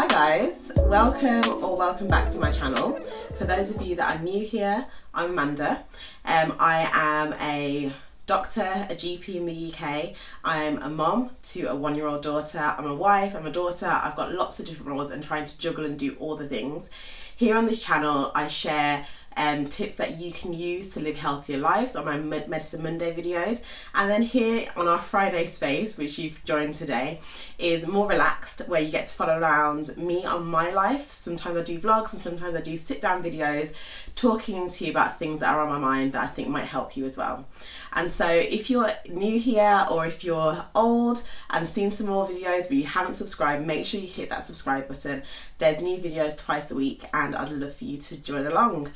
Hi guys, welcome back to my channel. For those of you that are new here, I'm Amanda. I am a doctor, a GP in the UK. I'm a mom to a 1-year-old daughter. I'm a wife, I'm a daughter. I've got lots of different roles and trying to juggle and do all the things. Here on this channel, I share tips that you can use to live healthier lives on my Medicine Monday videos, and then here on our Friday space, which you've joined today, is more relaxed, where you get to follow around me on my life. Sometimes I do vlogs and sometimes I do sit down videos talking to you about things that are on my mind that I think might help you as well. And so if you're new here or if you're old and seen some more videos but you haven't subscribed, make sure you hit that subscribe button. There's new videos twice a week and I'd love for you to join along.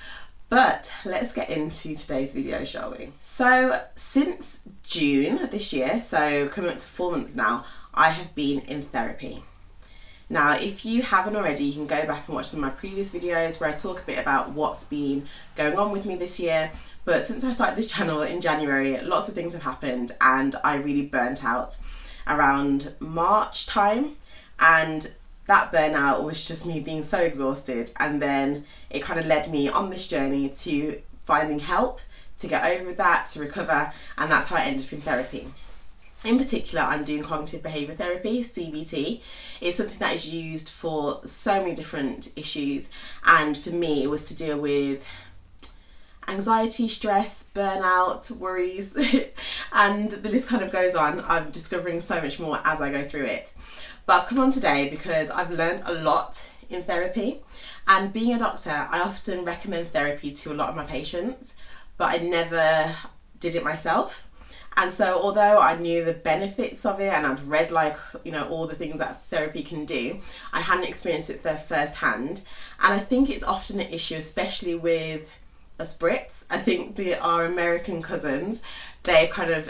But let's get into today's video, shall we? So since June this year, so coming up to 4 months now, I have been in therapy. Now, if you haven't already, you can go back and watch some of my previous videos where I talk a bit about what's been going on with me this year. But since I started this channel in January, lots of things have happened and I really burnt out around March time, and that burnout was just me being so exhausted, and then it kind of led me on this journey to finding help to get over that, to recover, and that's how I ended up in therapy. In particular, I'm doing cognitive behaviour therapy, CBT. It's something that is used for so many different issues, and for me it was to deal with anxiety, stress, burnout, worries, and the list kind of goes on. I'm discovering so much more as I go through it. But I've come on today because I've learned a lot in therapy, and being a doctor, I often recommend therapy to a lot of my patients, but I never did it myself. And so although I knew the benefits of it and I'd read all the things that therapy can do, I hadn't experienced it firsthand. And I think it's often an issue, especially with us Brits. I think our American cousins, they've kind of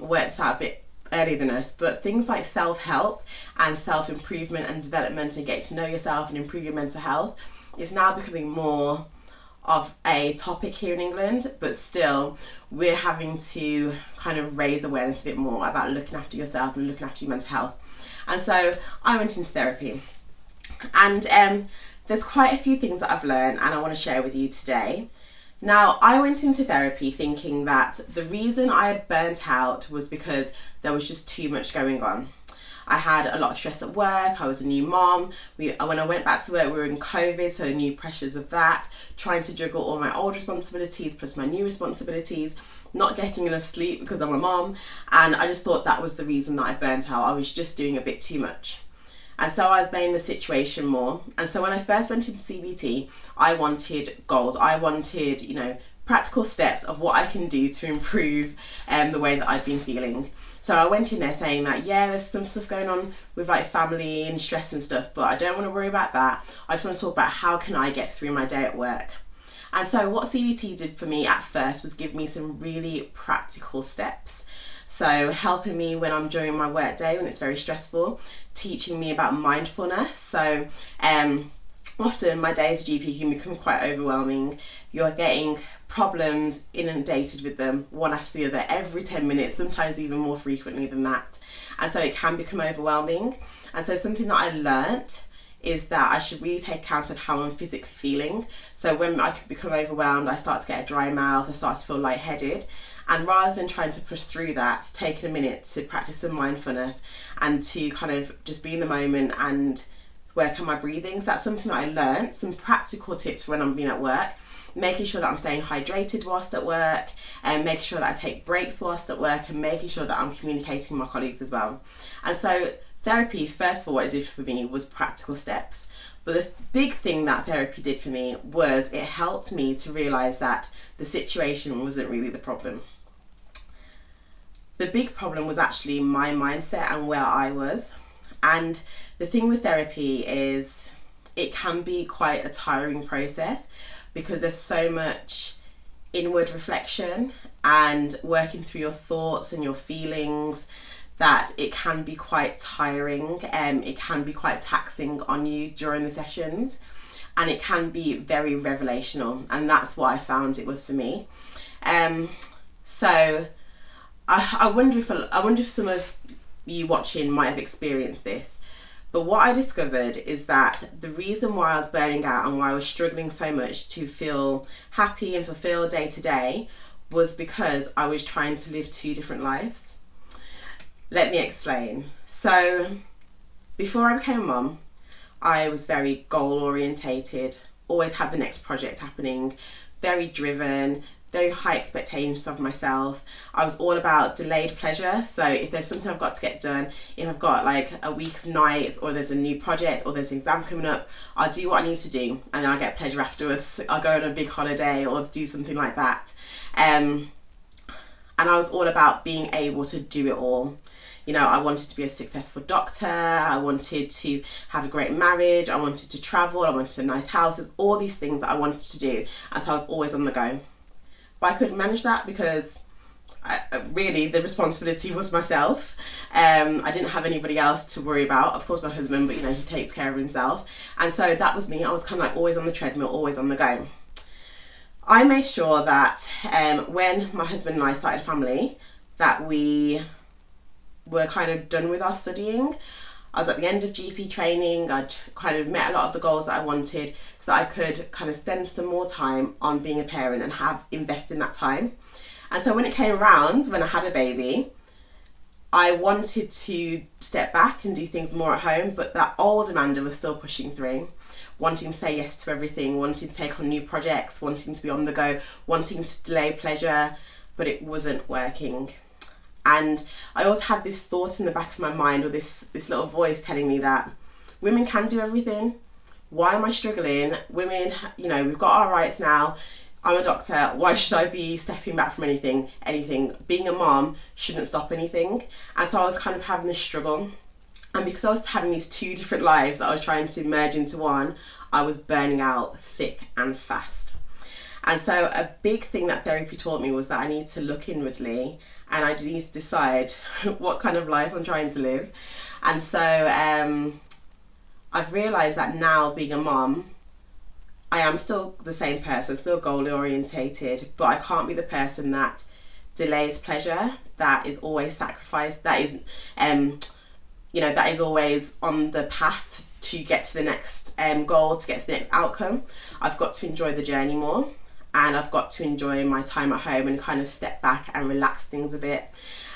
worked this out a bit earlier than us, but things like self-help and self-improvement and development and getting to know yourself and improve your mental health is now becoming more of a topic here in England, but still we're having to kind of raise awareness a bit more about looking after yourself and looking after your mental health. And so I went into therapy, and there's quite a few things that I've learned and I want to share with you today. Now, I went into therapy thinking that the reason I had burnt out was because there was just too much going on. I had a lot of stress at work, I was a new mom, when I went back to work we were in COVID, so new pressures of that, trying to juggle all my old responsibilities plus my new responsibilities, not getting enough sleep because I'm a mom, and I just thought that was the reason that I burnt out. I was just doing a bit too much. And so I was blaming the situation more. And so when I first went into CBT, I wanted goals. I wanted, practical steps of what I can do to improve the way that I've been feeling. So I went in there saying that, yeah, there's some stuff going on with family and stress and stuff, but I don't want to worry about that. I just want to talk about how can I get through my day at work. And so what CBT did for me at first was give me some really practical steps. So helping me when I'm during my work day when it's very stressful, teaching me about mindfulness. So often my day as a GP can become quite overwhelming. You're getting problems inundated with them one after the other every 10 minutes, sometimes even more frequently than that. And so it can become overwhelming. And so something that I learnt is that I should really take account of how I'm physically feeling. So when I become overwhelmed, I start to get a dry mouth, I start to feel lightheaded. And rather than trying to push through that, taking a minute to practice some mindfulness and to kind of just be in the moment and work on my breathing. So that's something that I learned, some practical tips for when I'm being at work, making sure that I'm staying hydrated whilst at work, and making sure that I take breaks whilst at work, and making sure that I'm communicating with my colleagues as well. And so therapy, first of all, what it did for me was practical steps. But the big thing that therapy did for me was it helped me to realise that the situation wasn't really the problem. The big problem was actually my mindset and where I was. And the thing with therapy is it can be quite a tiring process because there's so much inward reflection and working through your thoughts and your feelings that it can be quite tiring. It can be quite taxing on you during the sessions, and it can be very revelational, and that's what I found it was for me. So I wonder if some of you watching might have experienced this, But what I discovered is that the reason why I was burning out and why I was struggling so much to feel happy and fulfilled day to day was because I was trying to live two different lives. Let me explain. So before I became a mum, I was very goal orientated, always had the next project happening, very driven, very high expectations of myself. I was all about delayed pleasure. So if there's something I've got to get done, if I've got like a week of nights or there's a new project or there's an exam coming up, I'll do what I need to do and then I'll get pleasure afterwards. I'll go on a big holiday or do something like that. And I was all about being able to do it all. You know, I wanted to be a successful doctor, I wanted to have a great marriage, I wanted to travel, I wanted a nice house. There's all these things that I wanted to do, and so I was always on the go. But I couldn't manage that because really the responsibility was myself. I didn't have anybody else to worry about. Of course my husband, but you know, he takes care of himself. And so that was me. I was kind of like always on the treadmill, always on the go. I made sure that when my husband and I started a family, that we were kind of done with our studying. I was at the end of GP training. I'd kind of met a lot of the goals that I wanted so that I could kind of spend some more time on being a parent and invest in that time. And so when it came around, when I had a baby, I wanted to step back and do things more at home, but that old Amanda was still pushing through, wanting to say yes to everything, wanting to take on new projects, wanting to be on the go, wanting to delay pleasure, but it wasn't working. And I always had this thought in the back of my mind, or this little voice telling me that women can do everything. Why am I struggling? Women, you know, we've got our rights now. I'm a doctor. Why should I be stepping back from anything? Being a mom shouldn't stop anything. And so I was kind of having this struggle. And because I was having these two different lives that I was trying to merge into one, I was burning out thick and fast. And so a big thing that therapy taught me was that I need to look inwardly and I need to decide what kind of life I'm trying to live. And so I've realised that now, being a mom, I am still the same person, still goal orientated, but I can't be the person that delays pleasure, that is always sacrificed, that is, that is always on the path to get to the next goal, to get to the next outcome. I've got to enjoy the journey more. And I've got to enjoy my time at home and kind of step back and relax things a bit.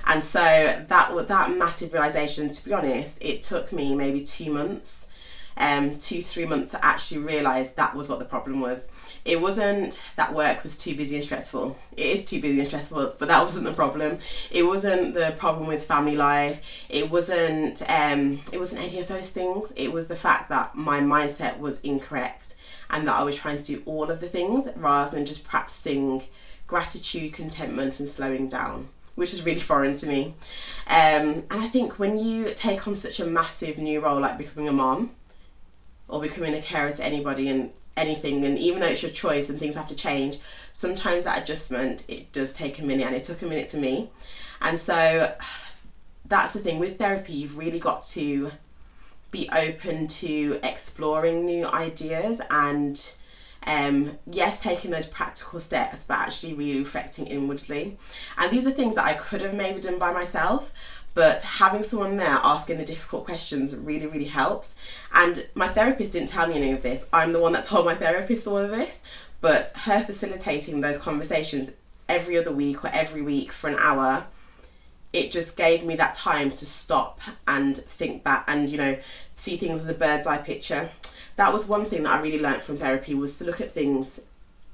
And so that massive realisation, to be honest, it took me maybe 2 months, 2-3 months to actually realise that was what the problem was. It wasn't that work was too busy and stressful. It is too busy and stressful, but that wasn't the problem. It wasn't the problem with family life. It wasn't any of those things. It was the fact that my mindset was incorrect, and that I was trying to do all of the things rather than just practicing gratitude, contentment and slowing down, which is really foreign to me. And I think when you take on such a massive new role like becoming a mom or becoming a carer to anybody and anything, and even though it's your choice and things have to change, sometimes that adjustment, it does take a minute, and it took a minute for me. And so that's the thing with therapy, you've really got to be open to exploring new ideas and yes, taking those practical steps, but actually really reflecting inwardly. And these are things that I could have maybe done by myself, but having someone there asking the difficult questions really, really helps. And my therapist didn't tell me any of this. I'm the one that told my therapist all of this, but her facilitating those conversations every other week or every week for an hour, it just gave me that time to stop and think back and, you know, see things as a bird's eye picture. That was one thing that I really learned from therapy, was to look at things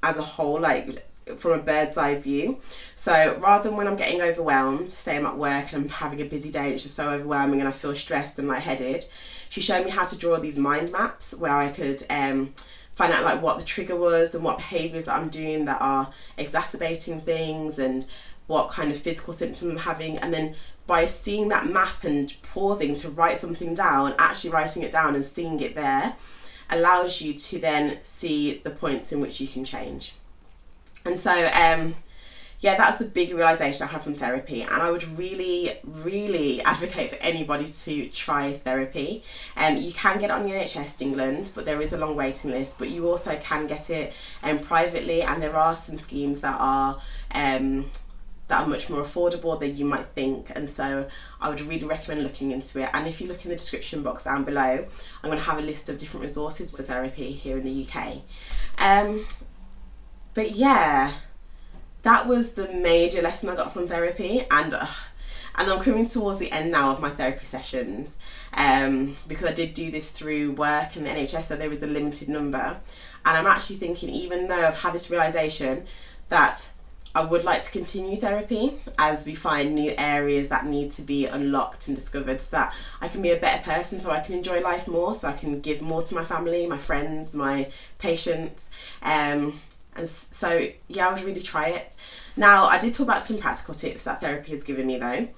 as a whole, like from a bird's eye view. So rather than when I'm getting overwhelmed, say I'm at work and I'm having a busy day and it's just so overwhelming and I feel stressed and lightheaded, she showed me how to draw these mind maps where I could find out like what the trigger was and what behaviours that I'm doing that are exacerbating things and what kind of physical symptoms I'm having. And then by seeing that map and pausing to write something down, actually writing it down and seeing it there allows you to then see the points in which you can change. And so yeah, that's the big realisation I had from therapy, and I would really, really advocate for anybody to try therapy. You can get it on the NHS England, but there is a long waiting list, but you also can get it privately, and there are some schemes that are that are much more affordable than you might think, and so I would really recommend looking into it. And if you look in the description box down below, I'm going to have a list of different resources for therapy here in the UK. But yeah, that was the major lesson I got from therapy, and I'm coming towards the end now of my therapy sessions, because I did do this through work and the NHS, so there was a limited number. And I'm actually thinking, even though I've had this realisation, that I would like to continue therapy as we find new areas that need to be unlocked and discovered, so that I can be a better person, so I can enjoy life more, so I can give more to my family, my friends, my patients. And so yeah, I would really try it. Now, I did talk about some practical tips that therapy has given me though.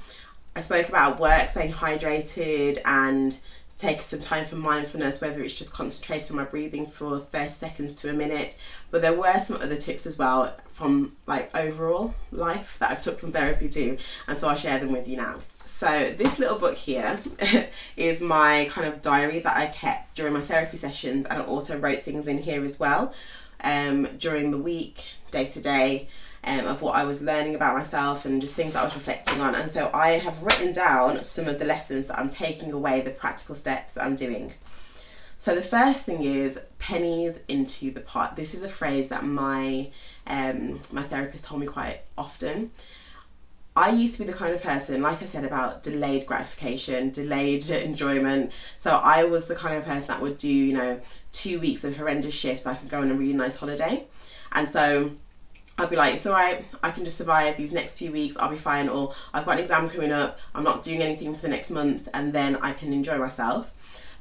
I spoke about work, staying hydrated, and taking some time for mindfulness, whether it's just concentrating on my breathing for 30 seconds to a minute. But there were some other tips as well from like overall life that I've took from therapy too, and so I'll share them with you now. So this little book here is my kind of diary that I kept during my therapy sessions, and I also wrote things in here as well during the week, day to day, of what I was learning about myself and just things that I was reflecting on. And so I have written down some of the lessons that I'm taking away, the practical steps that I'm doing. So the first thing is pennies into the pot. This is a phrase that my therapist told me quite often. I used to be the kind of person, like I said, about delayed gratification, delayed enjoyment. So I was the kind of person that would do, 2 weeks of horrendous shifts so I could go on a really nice holiday. And so I'd be like, it's all right, I can just survive these next few weeks, I'll be fine. Or I've got an exam coming up, I'm not doing anything for the next month, and then I can enjoy myself.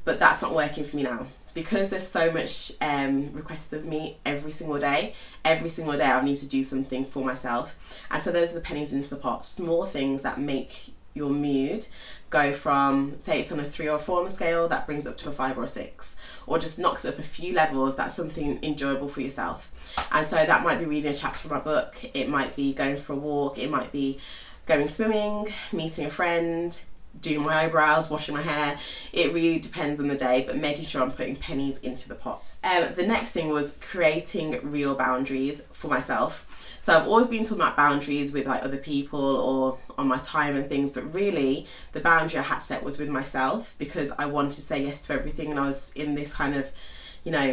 But that's not working for me now, because there's so much requests of me every single day. Every single day I need to do something for myself. And so those are the pennies into the pot, small things that make your mood go from, say it's on a 3 or 4 on the scale, that brings it up to a 5 or a 6, or just knocks it up a few levels. That's something enjoyable for yourself. And so that might be reading a chapter from my book, it might be going for a walk, it might be going swimming, meeting a friend, doing my eyebrows, washing my hair. It really depends on the day, but making sure I'm putting pennies into the pot. The next thing was creating real boundaries for myself. So I've always been talking about boundaries with like other people or on my time and things, but really the boundary I had set was with myself, because I wanted to say yes to everything, and I was in this kind of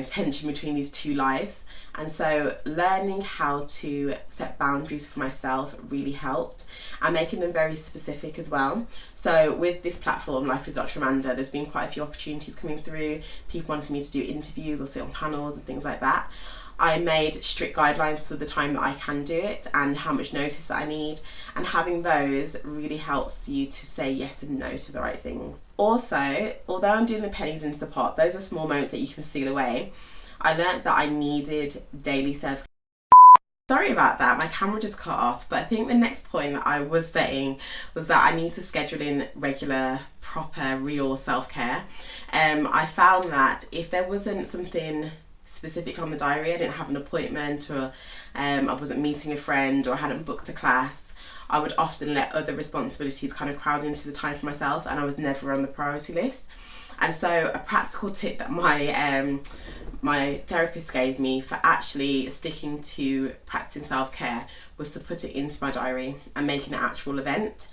tension between these two lives. And so learning how to set boundaries for myself really helped, and making them very specific as well. So with this platform, Life with Dr. Amanda, there's been quite a few opportunities coming through, people wanting me to do interviews or sit on panels and things like that. I made strict guidelines for the time that I can do it and how much notice that I need, and having those really helps you to say yes and no to the right things. Also, although I'm doing the pennies into the pot, those are small moments that you can steal away. I learnt that I needed daily self-care. Sorry about that, my camera just cut off, but I think the next point that I was saying was that I need to schedule in regular, proper, real self-care. I found that if there wasn't something specific on the diary, I didn't have an appointment, or I wasn't meeting a friend, or I hadn't booked a class, I would often let other responsibilities kind of crowd into the time for myself, and I was never on the priority list. And so a practical tip that my therapist gave me for actually sticking to practicing self-care was to put it into my diary and make an actual event.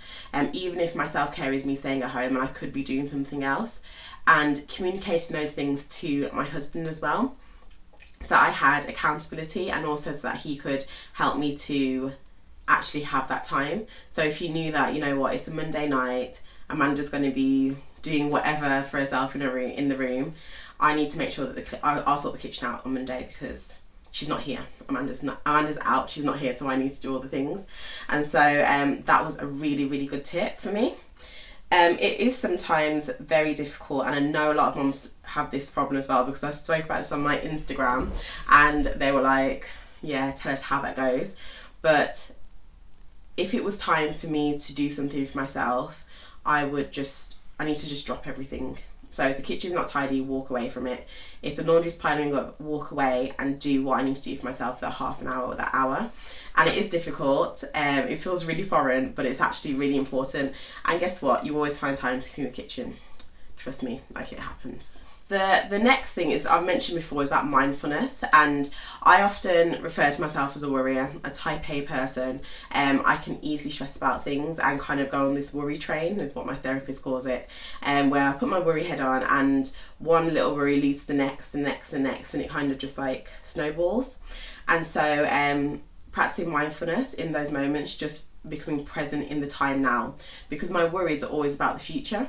Even if my self-care is me staying at home and I could be doing something else, and communicating those things to my husband as well, that I had accountability, and also so that he could help me to actually have that time. So if he knew that, it's a Monday night, Amanda's going to be doing whatever for herself in the room, I need to make sure that I'll sort the kitchen out on Monday, because she's not here. Amanda's out, she's not here, so I need to do all the things. And so that was a really, really good tip for me. It is sometimes very difficult, and I know a lot of mums have this problem as well, because I spoke about this on my Instagram and they were like, yeah, tell us how that goes. But if it was time for me to do something for myself, I need to just drop everything. So if the kitchen's not tidy, walk away from it. If the laundry's piling up, walk away and do what I need to do for myself for that half an hour or that hour. And it is difficult, it feels really foreign, but it's actually really important. And guess what? You always find time to clean the kitchen. Trust me, like, it happens. The next thing is, I've mentioned before, is about mindfulness, and I often refer to myself as a worrier, a type A person. I can easily stress about things and kind of go on this worry train, is what my therapist calls it, where I put my worry head on, and one little worry leads to the next, the next, the next, and it kind of just like snowballs. And so practicing mindfulness in those moments, just becoming present in the time now, because my worries are always about the future.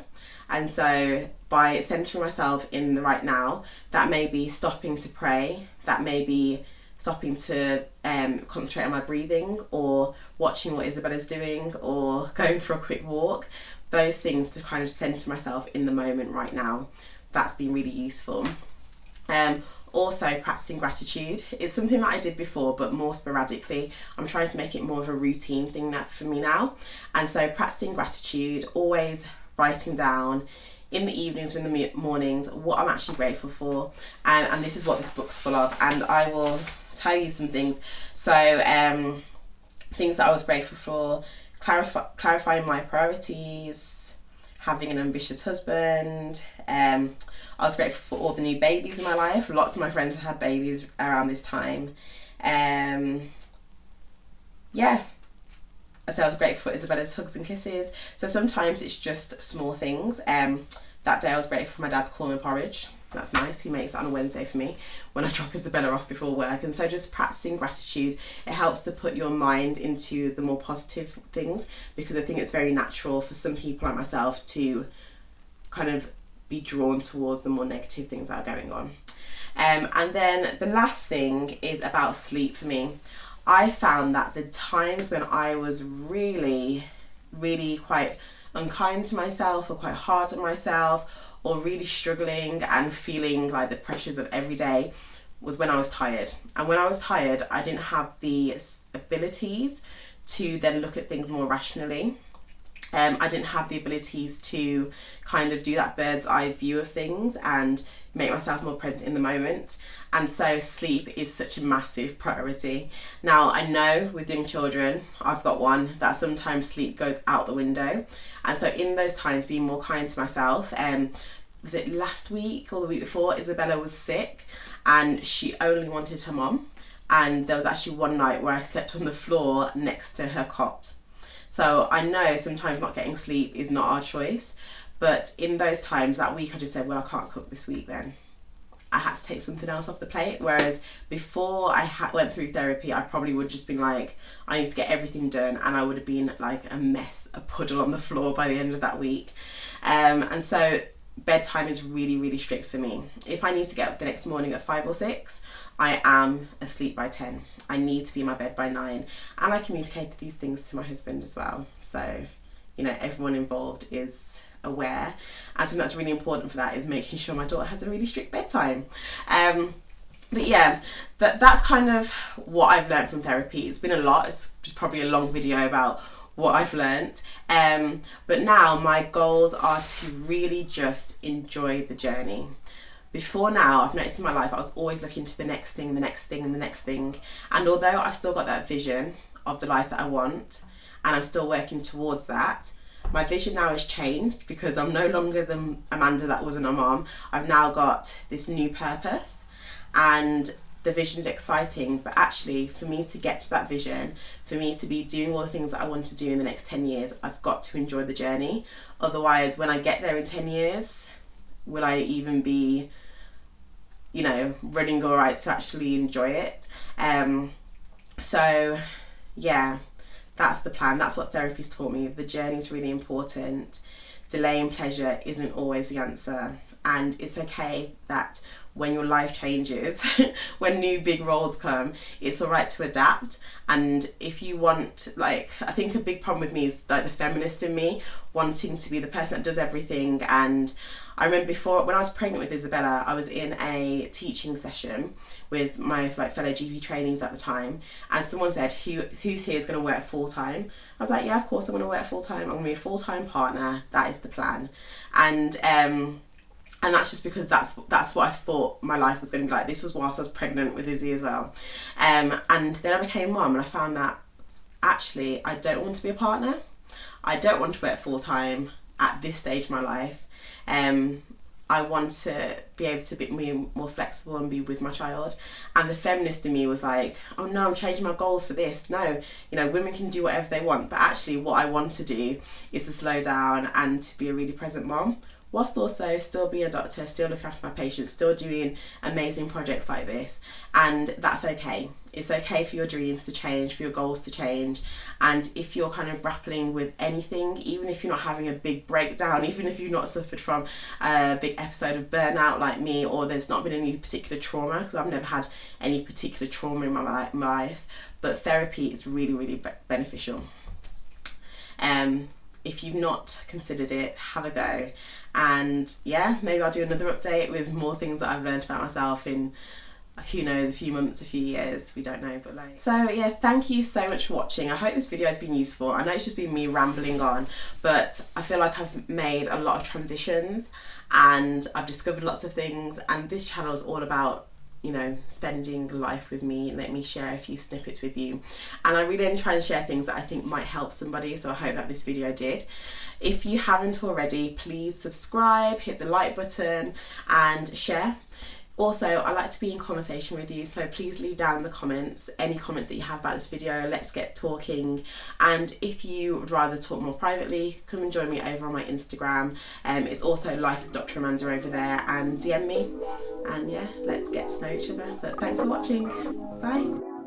And so by centering myself in the right now, that may be stopping to pray, that may be stopping to concentrate on my breathing, or watching what Isabella's doing, or going for a quick walk. Those things to kind of center myself in the moment right now. That's been really useful. Also, practicing gratitude. It's something that I did before, but more sporadically. I'm trying to make it more of a routine thing for me now. And so practicing gratitude, always writing down in the evenings or in the mornings what I'm actually grateful for. And this is what this book's full of. And I will tell you some things. So things that I was grateful for: clarifying my priorities, having an ambitious husband. I was grateful for all the new babies in my life. Lots of my friends have had babies around this time. Yeah. So I was grateful for Isabella's hugs and kisses. So sometimes it's just small things. That day I was grateful for my dad's corn and porridge. That's nice. He makes it on a Wednesday for me when I drop Isabella off before work. And so just practicing gratitude, it helps to put your mind into the more positive things, because I think it's very natural for some people like myself to kind of be drawn towards the more negative things that are going on. And then the last thing is about sleep for me. I found that the times when I was really, really quite unkind to myself, or quite hard on myself, or really struggling and feeling like the pressures of every day, was when I was tired. And when I was tired, I didn't have the abilities to then look at things more rationally. I didn't have the abilities to kind of do that bird's eye view of things and make myself more present in the moment. And so sleep is such a massive priority. Now, I know with young children, I've got one, that sometimes sleep goes out the window. And so in those times, being more kind to myself. Was it last week or the week before, Isabella was sick and she only wanted her mom. And there was actually one night where I slept on the floor next to her cot. So I know sometimes not getting sleep is not our choice, but in those times that week I just said, well, I can't cook this week then. I had to take something else off the plate. Whereas before I went through therapy, I probably would have just been like, I need to get everything done, and I would have been like a mess, a puddle on the floor by the end of that week. And so bedtime is really, really strict for me. If I need to get up the next morning at 5 or 6, I am asleep by 10. I need to be in my bed by 9. And I communicate these things to my husband as well. So, you know, everyone involved is aware. And something that's really important for that is making sure my daughter has a really strict bedtime. But yeah, that's kind of what I've learned from therapy. It's been a lot. It's probably a long video about what I've learnt. But now my goals are to really just enjoy the journey. Before now, I've noticed in my life I was always looking to the next thing, the next thing, and the next thing. And although I've still got that vision of the life that I want, and I'm still working towards that, my vision now has changed, because I'm no longer the Amanda that wasn't a mom. I've now got this new purpose, and the vision's exciting, but actually for me to get to that vision, for me to be doing all the things that I want to do in the next 10 years, I've got to enjoy the journey. Otherwise, when I get there in 10 years, will I even be, you know, running all right to actually enjoy it? So yeah, that's the plan. That's what therapy's taught me. The journey's really important. Delaying pleasure isn't always the answer. And it's okay that when your life changes, when new big roles come, it's all right to adapt. And if you want, like, I think a big problem with me is like the feminist in me wanting to be the person that does everything. And I remember before, when I was pregnant with Isabella, I was in a teaching session with my like fellow GP trainees at the time, and someone said, who's here is going to work full time? I was like, yeah, of course I'm going to work full time. I'm going to be a full time partner. That is the plan. And that's just because that's what I thought my life was going to be like. This was whilst I was pregnant with Izzy as well. And then I became mum, and I found that actually I don't want to be a partner. I don't want to work full time at this stage of my life. I want to be able to be more flexible and be with my child. And the feminist in me was like, oh no, I'm changing my goals for this. No, you know, women can do whatever they want. But actually what I want to do is to slow down and to be a really present mom, whilst also still being a doctor, still looking after my patients, still doing amazing projects like this. And that's okay. It's okay for your dreams to change, for your goals to change. And if you're kind of grappling with anything, even if you're not having a big breakdown, even if you've not suffered from a big episode of burnout like me, or there's not been any particular trauma, because I've never had any particular trauma in my life, but therapy is really, really beneficial. If you've not considered it, have a go. And yeah, maybe I'll do another update with more things that I've learned about myself in, who knows, a few months, a few years, we don't know, but like. So yeah, thank you so much for watching. I hope this video has been useful. I know it's just been me rambling on, but I feel like I've made a lot of transitions and I've discovered lots of things, and this channel is all about, you know, spending life with me. Let me share a few snippets with you, and I really only try and share things that I think might help somebody, so I hope that this video did. If you haven't already, please subscribe, hit the like button and share. Also, I like to be in conversation with you, so please leave down in the comments any comments that you have about this video. Let's get talking. And if you would rather talk more privately, come and join me over on my Instagram. It's also Life with Dr. Amanda over there, and DM me. And yeah, let's get to know each other. But thanks for watching. Bye.